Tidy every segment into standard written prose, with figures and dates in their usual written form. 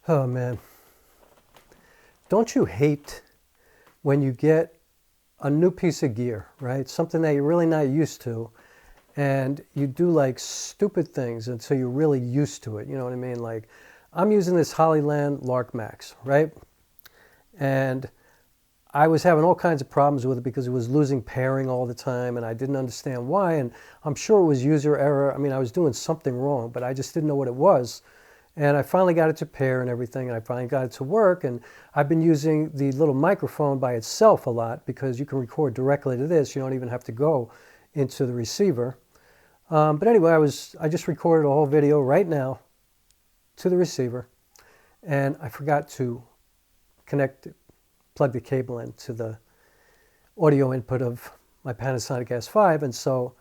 Oh man, don't you hate when you get a new piece of gear, right? Something that you're really not used to, and you do like stupid things until you're really used to it. You know what I mean? Like, I'm using this Hollyland Lark Max, right? And I was having all kinds of problems with it because it was losing pairing all the time, and I didn't understand why. And I'm sure it was user error. I mean, I was doing something wrong, but I just didn't know what it was. And I finally got it to pair and everything, and I finally got it to work. And I've been using the little microphone by itself a lot because you can record directly to this. You don't even have to go into the receiver. But anyway, I just recorded a whole video right now to the receiver, and I forgot to plug the cable into the audio input of my Panasonic S9, and so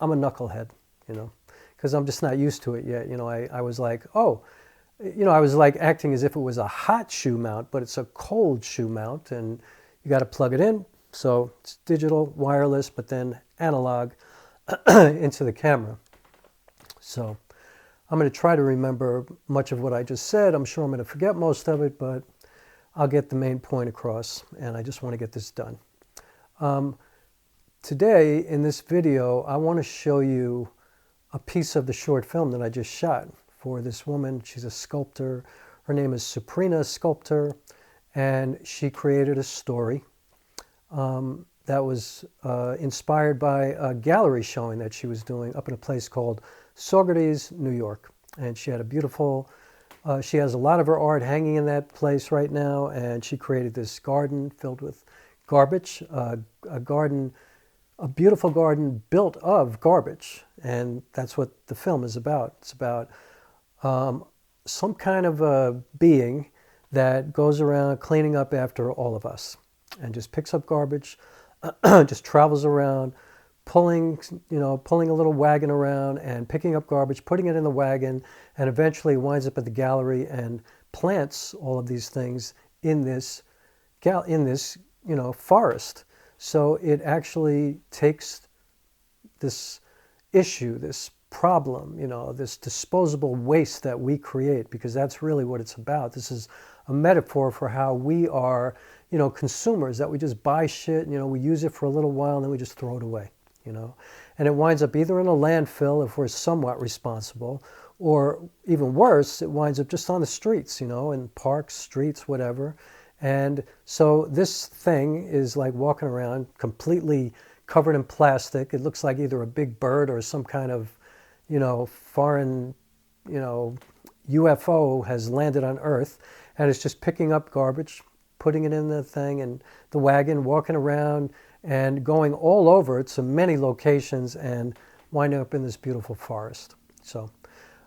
I'm a knucklehead, you know, because I'm just not used to it yet. You know, I was like, oh, you know, I was like acting as if it was a hot shoe mount, but it's a cold shoe mount, and you got to plug it in. So it's digital, wireless, but then analog into the camera. So I'm going to try to remember much of what I just said. I'm sure I'm going to forget most of it, but I'll get the main point across, and I just want to get this done. Today, in this video, I want to show you a piece of the short film that I just shot for this woman. She's a sculptor. Her name is Suprina Sculptor, and she created a story that was inspired by a gallery showing that she was doing up in a place called Saugerties, New York. And she had a beautiful, she has a lot of her art hanging in that place right now, and she created this garden filled with garbage, a beautiful garden built of garbage. And that's what the film is about. It's about some kind of a being that goes around cleaning up after all of us and just picks up garbage, just travels around, pulling a little wagon around and picking up garbage, putting it in the wagon, and eventually winds up at the gallery and plants all of these things in this forest. So it actually takes this issue, this problem, this disposable waste that we create, because that's really what it's about. This is a metaphor for how we are, consumers, that we just buy shit, we use it for a little while and then we just throw it away, and it winds up either in a landfill if we're somewhat responsible, or even worse, it winds up just on the streets, in parks, streets, whatever. And so this thing is like walking around completely covered in plastic. It looks like either a big bird or some kind of, foreign, UFO has landed on Earth, and it's just picking up garbage, putting it in the thing and the wagon, walking around and going all over to many locations and winding up in this beautiful forest. So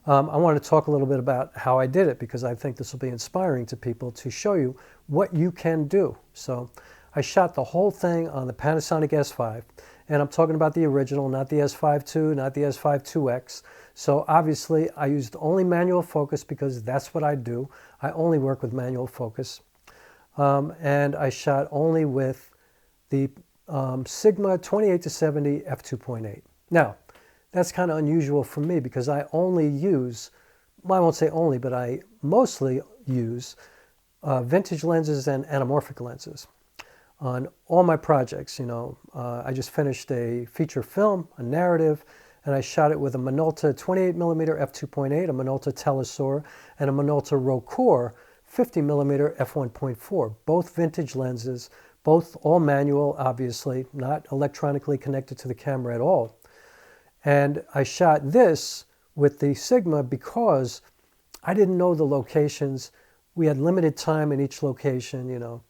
I want to talk a little bit about how I did it, because I think this will be inspiring to people to show you what you can do. So I shot the whole thing on the Panasonic S9, and I'm talking about the original, not the S5 II, not the S5 IIX. So obviously I used only manual focus because that's what I do. I only work with manual focus. And I shot only with the Sigma 28-70 f2.8. Now, that's kind of unusual for me because I only use, well, I won't say only, but I mostly use vintage lenses and anamorphic lenses on all my projects. I just finished a feature film, a narrative, and I shot it with a Minolta 28mm f2.8, a Minolta Telesor, and a Minolta Rokkor 50mm f1.4, both vintage lenses, both all manual, obviously, not electronically connected to the camera at all. And I shot this with the Sigma because I didn't know the locations. We had limited time in each location,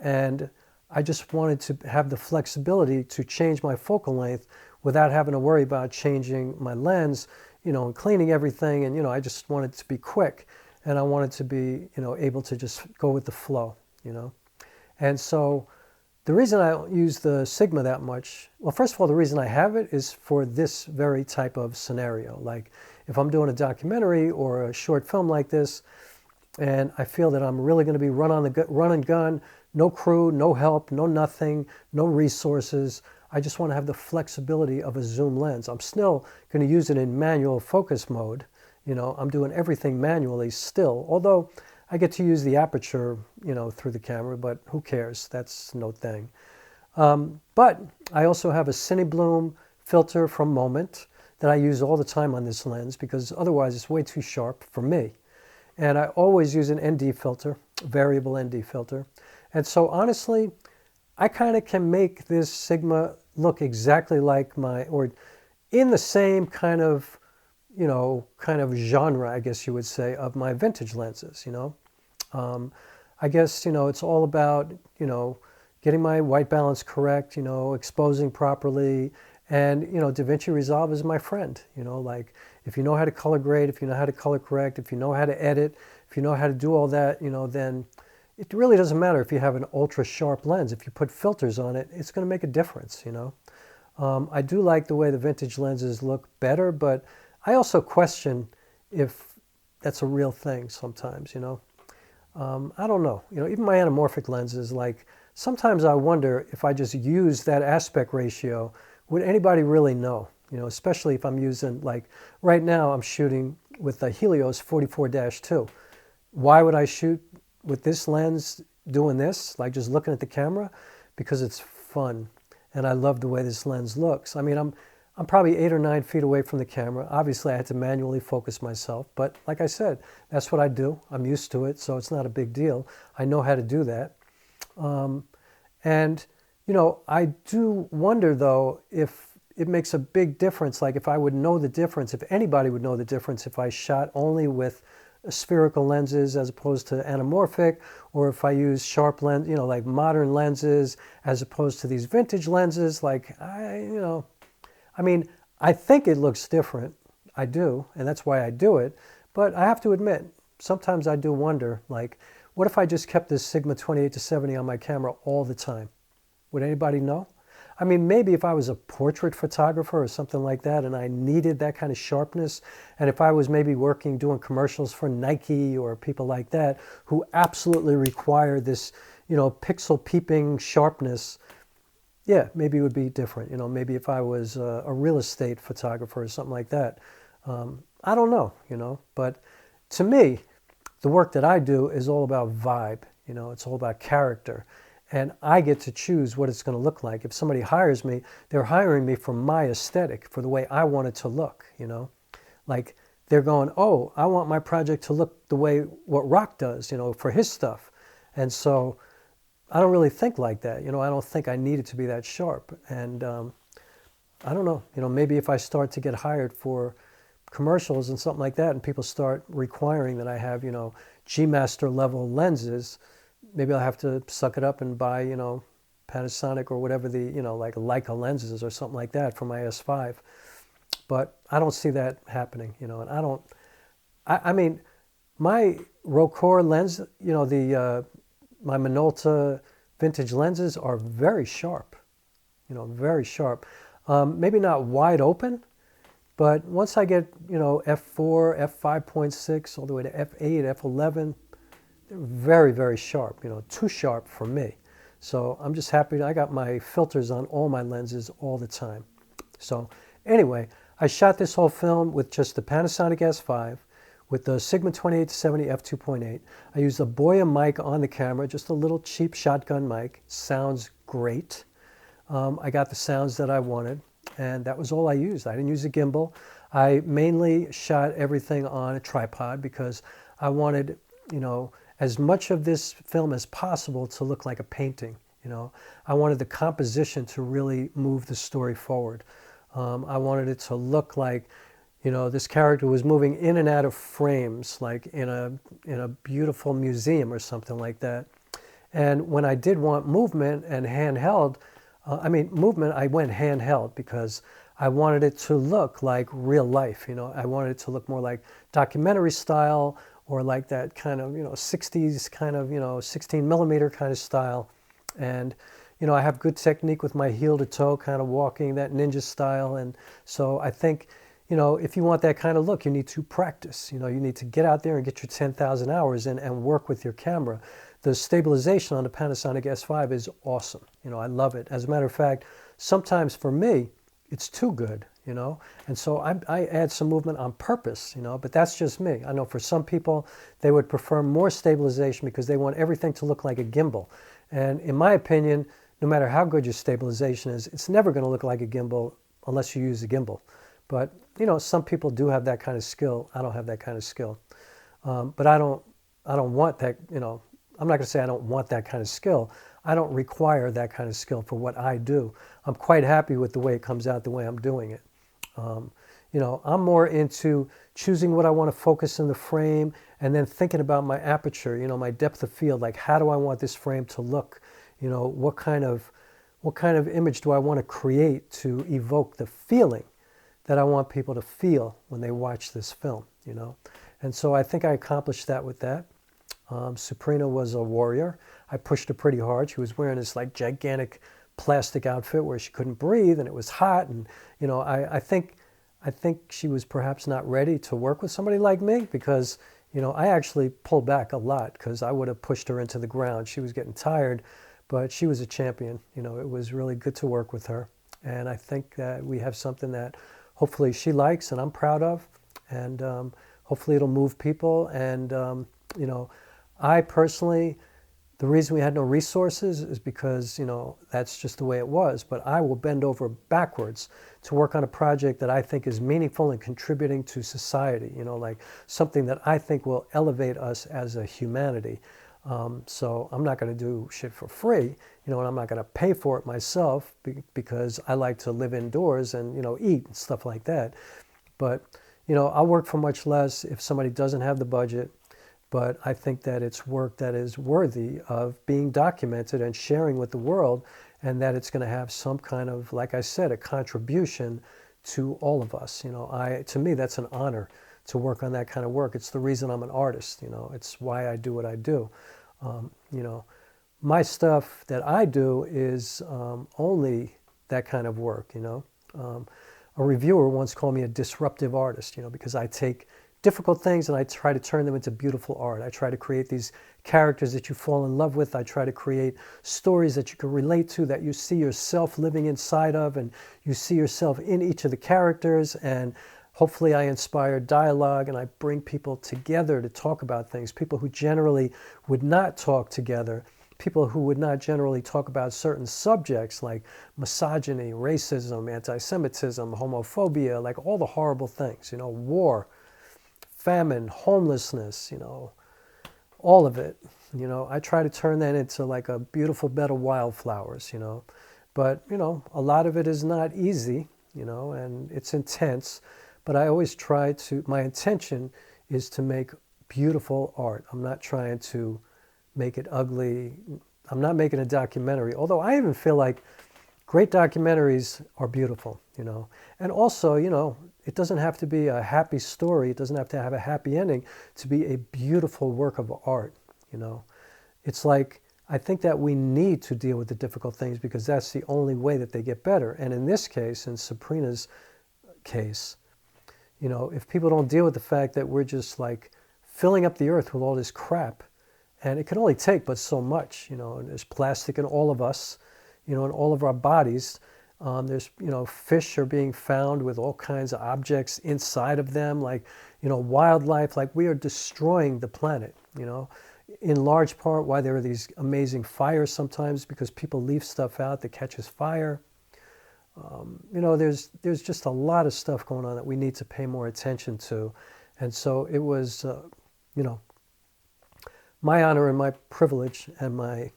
and I just wanted to have the flexibility to change my focal length without having to worry about changing my lens, and cleaning everything. And, I just wanted to be quick, and I wanted to be, able to just go with the flow, And so the reason I don't use the Sigma that much, well, first of all, the reason I have it is for this very type of scenario. Like if I'm doing a documentary or a short film like this, and I feel that I'm really going to be run and gun, no crew, no help, no nothing, no resources. I just want to have the flexibility of a zoom lens. I'm still going to use it in manual focus mode, You know, I'm doing everything manually still, although I get to use the aperture, you know, through the camera, but who cares? That's no thing. But I also have a Cinebloom filter from Moment that I use all the time on this lens because otherwise it's way too sharp for me. And I always use an ND filter, variable ND filter. And so honestly, I kind of can make this Sigma look exactly like or in the same kind of, you know, kind of genre, I guess you would say, of my vintage lenses, you know. I guess, you know, it's all about, you know, getting my white balance correct, you know, exposing properly. And, you know, DaVinci Resolve is my friend, you know, like if you know how to color grade, if you know how to color correct, if you know how to edit, if you know how to do all that, you know, then it really doesn't matter if you have an ultra sharp lens. If you put filters on it, it's going to make a difference, you know. I do like the way the vintage lenses look better, but I also question if that's a real thing sometimes, you know. I don't know. You know, even my anamorphic lenses, like sometimes I wonder if I just use that aspect ratio, would anybody really know? You know, especially if I'm using, like right now I'm shooting with the Helios 44-2. Why would I shoot with this lens doing this, like just looking at the camera? Because it's fun and I love the way this lens looks. I mean, I'm probably 8 or 9 feet away from the camera. Obviously I had to manually focus myself, but like I said, that's what I do. I'm used to it, so it's not a big deal. I know how to do that. And you know, I do wonder though if it makes a big difference, like if I would know the difference, if anybody would know the difference if I shot only with spherical lenses as opposed to anamorphic, or if I use sharp lens, you know, like modern lenses as opposed to these vintage lenses. Like you know, I mean, I think it looks different. I do, and that's why I do it. But I have to admit, sometimes I do wonder, like, what if I just kept this Sigma 28-70 on my camera all the time? Would anybody know? I mean, maybe if I was a portrait photographer or something like that and I needed that kind of sharpness, and if I was maybe doing commercials for Nike or people like that who absolutely require this, you know, pixel peeping sharpness, yeah, maybe it would be different. You know, maybe if I was a real estate photographer or something like that. I don't know, you know, but to me, the work that I do is all about vibe. You know, it's all about character. And I get to choose what it's going to look like. If somebody hires me, they're hiring me for my aesthetic, for the way I want it to look, you know. Like they're going, oh, I want my project to look the way what Rock does, you know, for his stuff. And so I don't really think like that. You know, I don't think I need it to be that sharp. And I don't know, you know, maybe if I start to get hired for commercials and something like that and people start requiring that I have, you know, G-Master level lenses, maybe I'll have to suck it up and buy, you know, Panasonic or whatever the, you know, like Leica lenses or something like that for my S5. But I don't see that happening, you know, and I mean, my Rokkor lens, you know, my Minolta vintage lenses are very sharp, you know, very sharp. Maybe not wide open, but once I get, you know, f4, f5.6, all the way to f8, f11, they're very, very sharp, you know, too sharp for me. So I'm just happy I got my filters on all my lenses all the time. So anyway, I shot this whole film with just the Panasonic S5, with the Sigma 28-70 f2.8. I used a Boya mic on the camera, just a little cheap shotgun mic. Sounds great. I got the sounds that I wanted, and that was all I used. I didn't use a gimbal. I mainly shot everything on a tripod because I wanted, you know, as much of this film as possible to look like a painting. You know, I wanted the composition to really move the story forward. I wanted it to look like, you know, this character was moving in and out of frames, like in a beautiful museum or something like that. And when I did want movement and handheld, movement, I went handheld because I wanted it to look like real life. You know, I wanted it to look more like documentary style, or like that kind of, you know, 60s kind of, you know, 16 millimeter kind of style. And, you know, I have good technique with my heel to toe kind of walking, that ninja style. And so I think, you know, if you want that kind of look, you need to practice. You know, you need to get out there and get your 10,000 hours in and work with your camera. The stabilization on the Panasonic S5 is awesome. You know, I love it. As a matter of fact, sometimes for me, it's too good. you know. And so I add some movement on purpose, you know, but that's just me. I know for some people, they would prefer more stabilization because they want everything to look like a gimbal. And in my opinion, no matter how good your stabilization is, it's never going to look like a gimbal unless you use a gimbal. But, you know, some people do have that kind of skill. I don't have that kind of skill. But I don't want that, you know, I'm not going to say I don't want that kind of skill. I don't require that kind of skill for what I do. I'm quite happy with the way it comes out, the way I'm doing it. You know, I'm more into choosing what I want to focus in the frame and then thinking about my aperture, you know, my depth of field, like how do I want this frame to look? You know, what kind of image do I want to create to evoke the feeling that I want people to feel when they watch this film, you know? And so I think I accomplished that with that. Suprina was a warrior. I pushed her pretty hard. She was wearing this like gigantic plastic outfit where she couldn't breathe and it was hot. And, you know, I think she was perhaps not ready to work with somebody like me because, you know, I actually pulled back a lot because I would have pushed her into the ground. She was getting tired, but she was a champion. You know, it was really good to work with her. And I think that we have something that hopefully she likes and I'm proud of. And hopefully it'll move people. And, you know, I personally, the reason we had no resources is because, you know, that's just the way it was. But I will bend over backwards to work on a project that I think is meaningful and contributing to society, you know, like something that I think will elevate us as a humanity. So I'm not going to do shit for free, you know, and I'm not going to pay for it myself because I like to live indoors and, you know, eat and stuff like that. But, you know, I'll work for much less if somebody doesn't have the budget. But I think that it's work that is worthy of being documented and sharing with the world, and that it's going to have some kind of, like I said, a contribution to all of us. You know, to me, that's an honor to work on that kind of work. It's the reason I'm an artist. You know, it's why I do what I do. You know, my stuff that I do is only that kind of work. You know, a reviewer once called me a disruptive artist. You know, because I take difficult things and I try to turn them into beautiful art. I try to create these characters that you fall in love with. I try to create stories that you can relate to, that you see yourself living inside of, and you see yourself in each of the characters. And hopefully I inspire dialogue and I bring people together to talk about things, people who generally would not talk together, people who would not generally talk about certain subjects like misogyny, racism, anti-Semitism, homophobia, like all the horrible things, you know, war, famine, homelessness, you know, all of it. You know, I try to turn that into like a beautiful bed of wildflowers, you know. But, you know, a lot of it is not easy, you know, and it's intense. But I always try to, my intention is to make beautiful art. I'm not trying to make it ugly. I'm not making a documentary, although I even feel like great documentaries are beautiful, you know. And also, you know, it doesn't have to be a happy story. It doesn't have to have a happy ending to be a beautiful work of art, you know. It's like, I think that we need to deal with the difficult things because that's the only way that they get better. And in this case, in Suprina's case, you know, if people don't deal with the fact that we're just like filling up the earth with all this crap, and it can only take but so much, you know, and there's plastic in all of us, you know, in all of our bodies. There's, you know, fish are being found with all kinds of objects inside of them, like, you know, wildlife, like we are destroying the planet, you know, in large part why there are these amazing fires sometimes because people leave stuff out that catches fire. You know, there's just a lot of stuff going on that we need to pay more attention to. And so it was, you know, my honor and my privilege and my,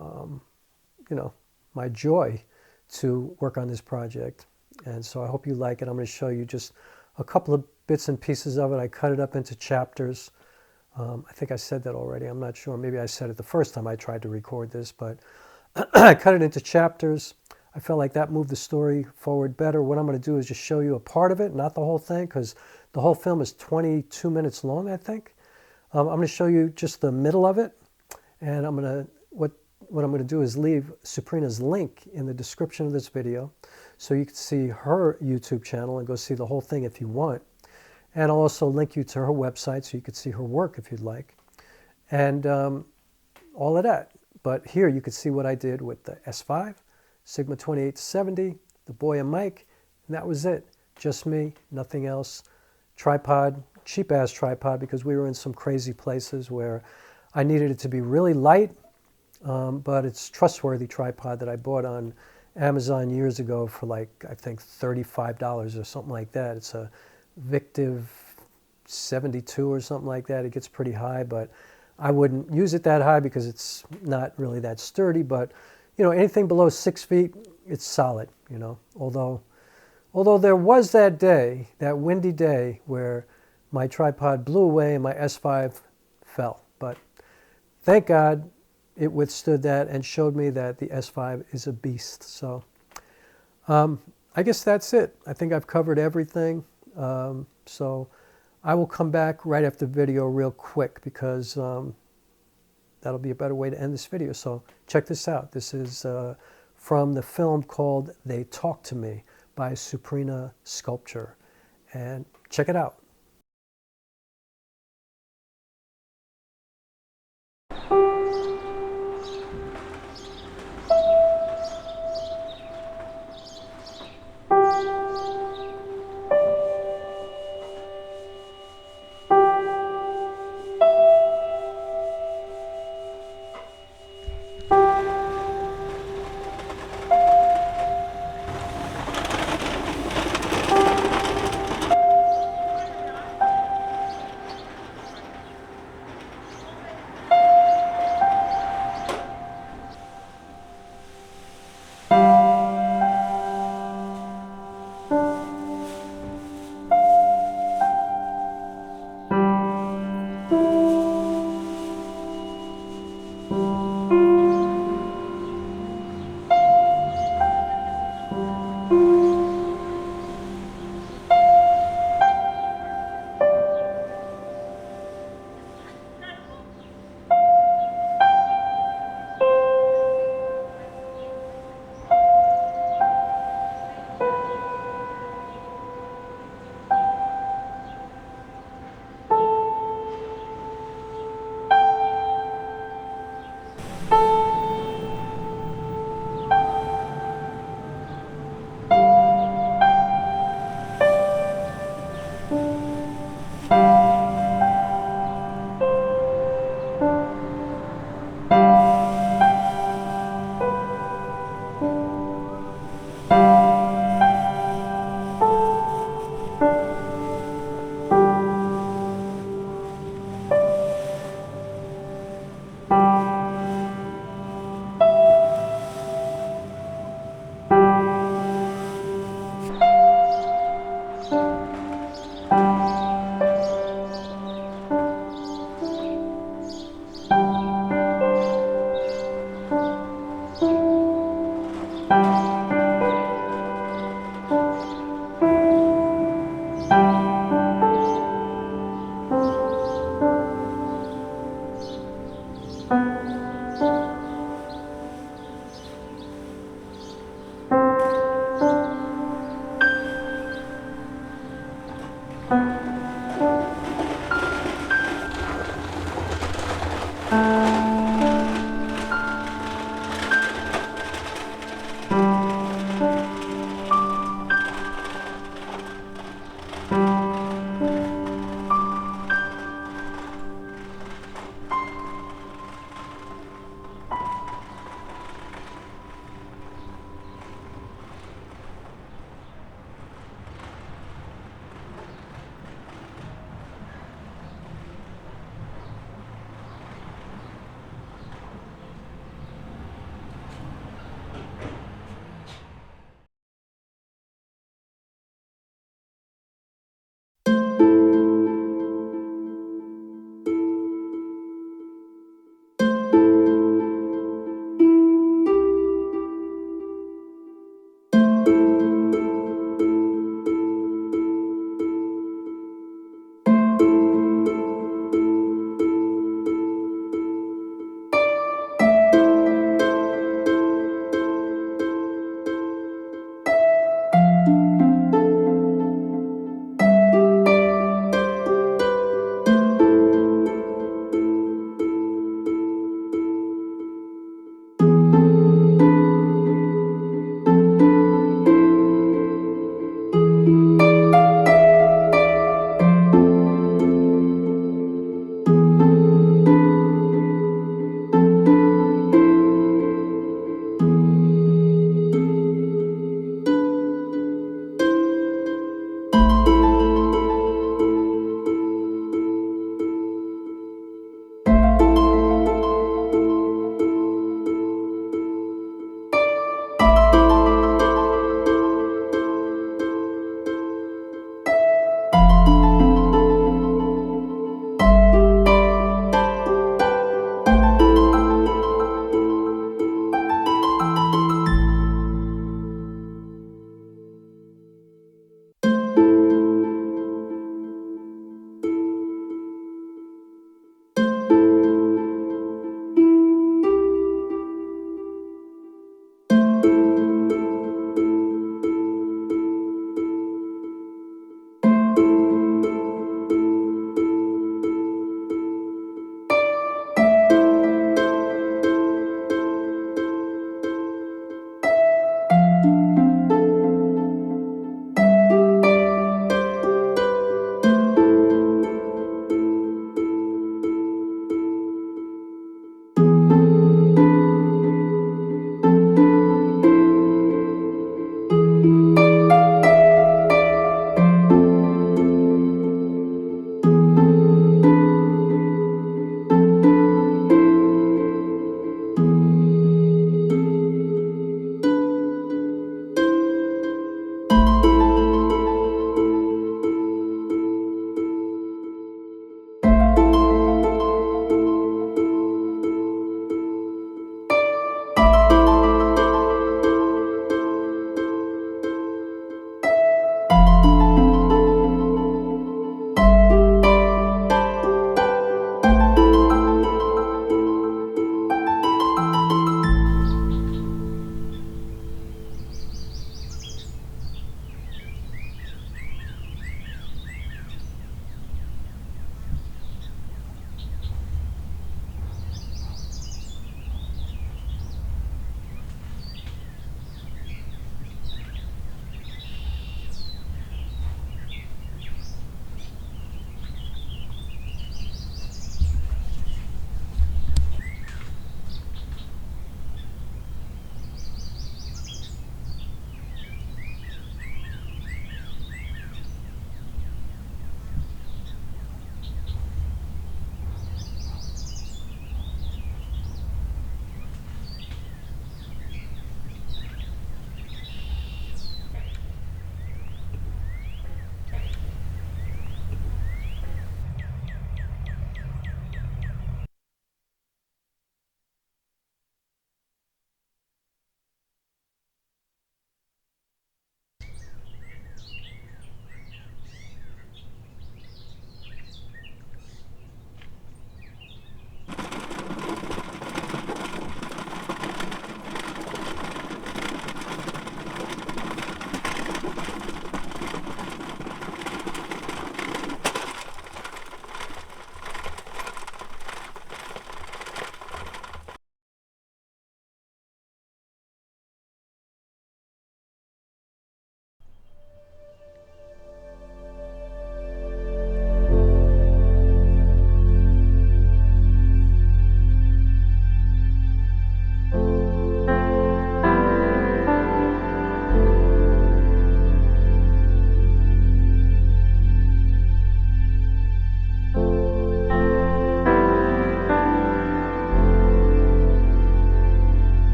you know, my joy to work on this project. And so I hope you like it. I'm going to show you just a couple of bits and pieces of it. I cut it up into chapters. I think I said that already. I'm not sure. Maybe I said it the first time I tried to record this, but I cut it into chapters. I felt like that moved the story forward better. What I'm going to do is just show you a part of it, not the whole thing, because the whole film is 22 minutes long, I think. I'm going to show you just the middle of it, and I'm going to, what I'm going to do is leave Suprina's link in the description of this video so you can see her YouTube channel and go see the whole thing if you want. And I'll also link you to her website so you can see her work if you'd like. And all of that. But here you can see what I did with the S5, Sigma 2870, the Boya mic, and And that was it. Just me, nothing else. Tripod, cheap-ass tripod, because we were in some crazy places where I needed it to be really light, but it's a trustworthy tripod that I bought on Amazon years ago for like, I think $35 or something like that. It's a Victiv 72 or something like that. It gets pretty high, but I wouldn't use it that high because it's not really that sturdy. But, you know, anything below 6 feet, it's solid, you know. Although there was that day, that windy day, where my tripod blew away and my S5 fell. But thank God it withstood that and showed me that the S5 is a beast. So I guess that's it. I think I've covered everything. So I will come back right after the video real quick, because that'll be a better way to end this video. So check this out. This is from the film called They Talk to Me by Suprina Sculpture. And check it out.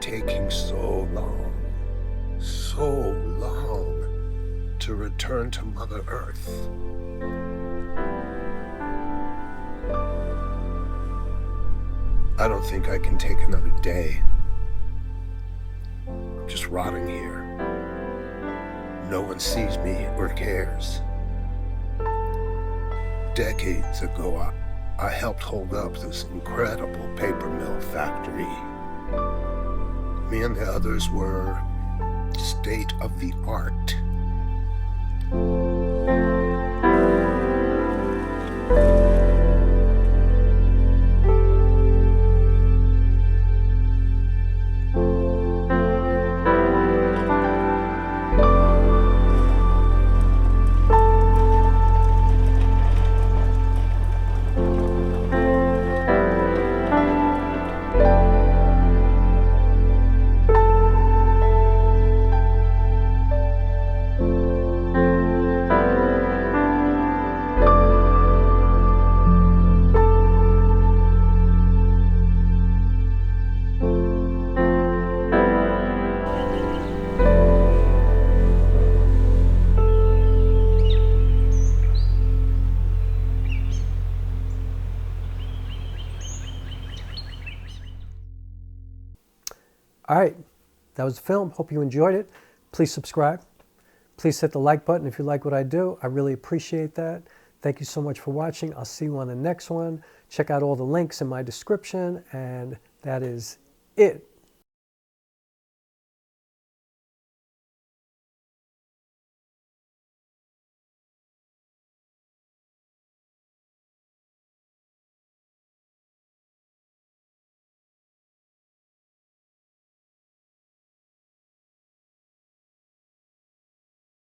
taking so long to return to Mother Earth? I don't think I can take another day. I'm just rotting here. No one sees me or cares. Decades ago, I helped hold up this incredible paper mill factory. Me and the others were state of the art. All right, that was the film. Hope you enjoyed it. Please subscribe. Please hit the like button if you like what I do. I really appreciate that. Thank you so much for watching. I'll see you on the next one. Check out all the links in my description, and that is it.